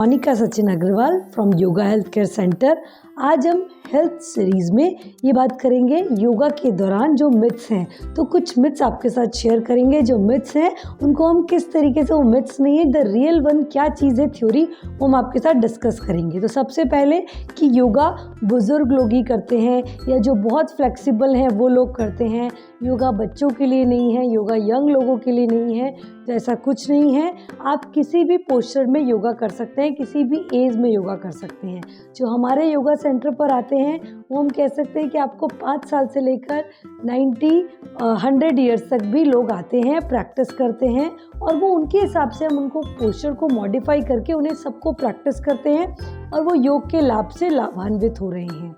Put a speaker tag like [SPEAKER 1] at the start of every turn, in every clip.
[SPEAKER 1] Monika Sachin Agrawal from yoga health care centre. आज हम health series में ये बात करेंगे योगा के दौरान जो मिथ्स हैं। तो कुछ मिथ्स आपके साथ शेयर करेंगे। जो मिथ्स हैं उनको हम किस तरीके से, वो मिथ्स नहीं है, द रियल वन क्या चीज़ है, थ्योरी, वो हम आपके साथ डिस्कस करेंगे। तो सबसे पहले कि योगा बुज़ुर्ग लोग ही करते हैं या जो बहुत फ्लेक्सिबल हैं वो लोग करते हैं। योगा बच्चों के लिए नहीं है, योगा यंग लोगों के लिए नहीं है। तो ऐसा कुछ नहीं है। आप किसी भी पोस्चर में योगा कर सकते हैं, किसी भी एज में योगा कर सकते हैं। जो हमारे योगा सेंटर पर आते हैं वो हम कह सकते हैं कि आपको 5 साल से लेकर 100 ईयर्स तक भी लोग आते हैं, प्रैक्टिस करते हैं और वो उनके हिसाब से हम उनको पोस्चर को मॉडिफाई करके उन्हें सबको प्रैक्टिस करते हैं और वो योग के लाभ से लाभान्वित हो रहे हैं।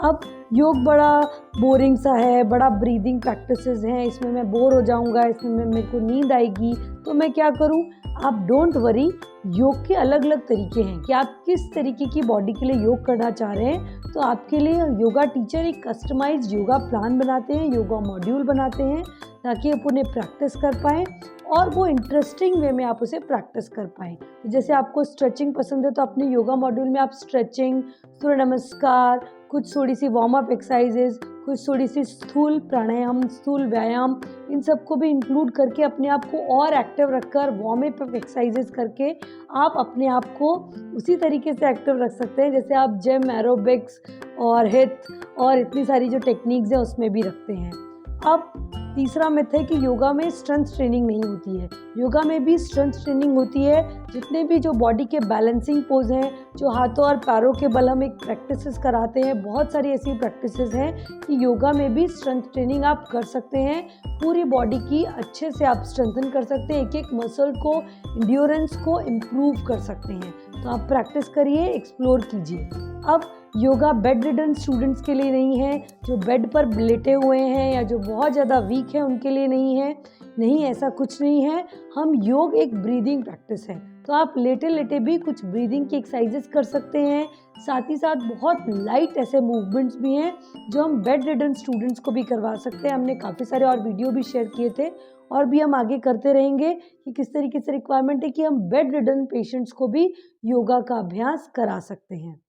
[SPEAKER 1] अब योग बड़ा बोरिंग सा है, बड़ा ब्रीदिंग प्रैक्टिसेस हैं, इसमें मैं बोर हो जाऊंगा, इसमें मेरे को नींद आएगी, तो मैं क्या करूं? आप डोंट वरी, योग के अलग अलग तरीके हैं कि आप किस तरीके की बॉडी के लिए योग करना चाह रहे हैं। तो आपके लिए योगा टीचर एक कस्टमाइज्ड योगा प्लान बनाते हैं, योगा मॉड्यूल बनाते हैं ताकि आप उन्हें प्रैक्टिस कर पाएँ और वो इंटरेस्टिंग वे में आप उसे प्रैक्टिस कर पाएँ। जैसे आपको स्ट्रेचिंग पसंद है तो अपने योगा मॉड्यूल में आप स्ट्रेचिंग, सूर्य नमस्कार, कुछ थोड़ी सी वार्म अप एक्सरसाइजेज, कुछ थोड़ी सी स्थूल प्राणायाम, स्थूल व्यायाम, इन सबको भी इंक्लूड करके अपने आप को और एक्टिव रखकर वार्म अप एक्सरसाइजेज करके आप अपने आप को उसी तरीके से एक्टिव रख सकते हैं जैसे आप जिम, एरोबिक्स और हिट और इतनी सारी जो टेक्निक्स हैं उसमें भी रखते हैं। अब तीसरा मिथ है कि योगा में स्ट्रेंथ ट्रेनिंग नहीं होती है। योगा में भी स्ट्रेंथ ट्रेनिंग होती है। जितने भी जो बॉडी के बैलेंसिंग पोज हैं, जो हाथों और पैरों के बल हम एक प्रैक्टिसेस कराते हैं, बहुत सारी ऐसी प्रैक्टिसेस हैं कि योगा में भी स्ट्रेंथ ट्रेनिंग आप कर सकते हैं। पूरी बॉडी की अच्छे से आप स्ट्रेंथन कर सकते हैं, एक एक मसल को, इंड्योरेंस को इम्प्रूव कर सकते हैं। तो आप प्रैक्टिस करिए, एक्सप्लोर कीजिए। अब योगा बेड रिडन स्टूडेंट्स के लिए नहीं है, जो बेड पर लेटे हुए हैं या जो बहुत ज़्यादा वीक है उनके लिए नहीं है। नहीं, ऐसा कुछ नहीं है। हम योग एक ब्रीदिंग प्रैक्टिस है, तो आप लेटे लेटे भी कुछ ब्रीदिंग की एक्सरसाइजेस कर सकते हैं। साथ ही साथ बहुत लाइट ऐसे मूवमेंट्स भी हैं जो हम बेड रिडन स्टूडेंट्स को भी करवा सकते हैं। हमने काफ़ी सारे और वीडियो भी शेयर किए थे और भी हम आगे करते रहेंगे कि किस तरीके से रिक्वायरमेंट है कि हम बेड रिडन पेशेंट्स को भी योगा का अभ्यास करा सकते हैं।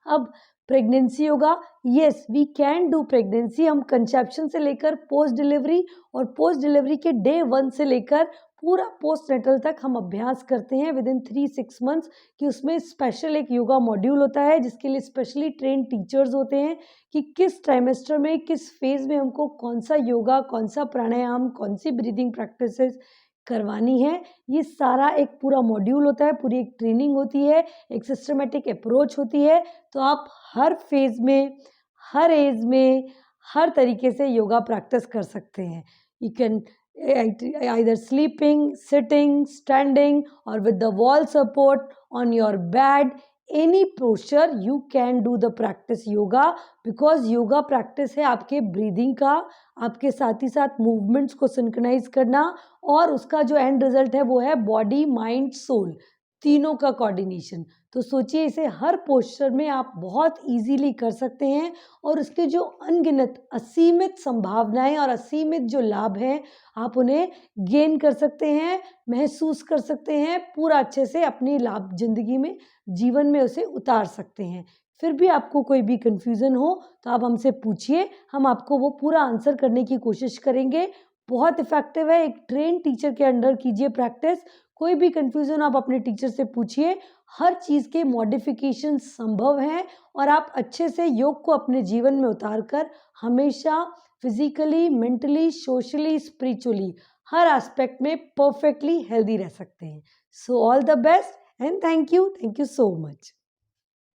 [SPEAKER 1] अब pregnancy yoga, yes we can do pregnancy. हम कंसेप्शन से लेकर पोस्ट डिलीवरी और पोस्ट डिलीवरी के डे 1 से लेकर पूरा पोस्ट नेटल तक हम अभ्यास करते हैं विद इन 3-6 मंथ्स। कि उसमें स्पेशल एक योगा मॉड्यूल होता है जिसके लिए स्पेशली ट्रेन टीचर्स होते हैं कि किस ट्राइमेस्टर में, किस फेज में हमको कौन सा योगा, कौन सा प्राणायाम, कौन सी ब्रीदिंग प्रैक्टिसेस करवानी है। ये सारा एक पूरा मॉड्यूल होता है, पूरी एक ट्रेनिंग होती है, एक सिस्टमेटिक अप्रोच होती है। तो आप हर फेज में, हर एज में, हर तरीके से योगा प्रैक्टिस कर सकते हैं। You can either sleeping, sitting, standing or with the wall support on your bed, any posture you can do the practice yoga, because yoga practice है आपके breathing का, आपके साथ ही साथ movements को synchronize करना और उसका जो end result है वो है body, mind, soul, तीनों का कोऑर्डिनेशन। तो सोचिए, इसे हर पोस्चर में आप बहुत इजीली कर सकते हैं और उसके जो अनगिनत असीमित संभावनाएं और असीमित जो लाभ हैं आप उन्हें गेन कर सकते हैं, महसूस कर सकते हैं, पूरा अच्छे से अपनी लाभ जिंदगी में, जीवन में उसे उतार सकते हैं। फिर भी आपको कोई भी कन्फ्यूज़न हो तो आप हमसे पूछिए, हम आपको वो पूरा आंसर करने की कोशिश करेंगे। बहुत इफेक्टिव है, एक ट्रेन टीचर के अंडर कीजिए प्रैक्टिस। कोई भी कन्फ्यूज़न आप अपने टीचर से पूछिए, हर चीज़ के मॉडिफिकेशन संभव हैं और आप अच्छे से योग को अपने जीवन में उतार कर हमेशा फिजिकली, मेंटली, सोशली, स्पिरिचुअली हर एस्पेक्ट में परफेक्टली हेल्दी रह सकते हैं। So all the best and thank you so much.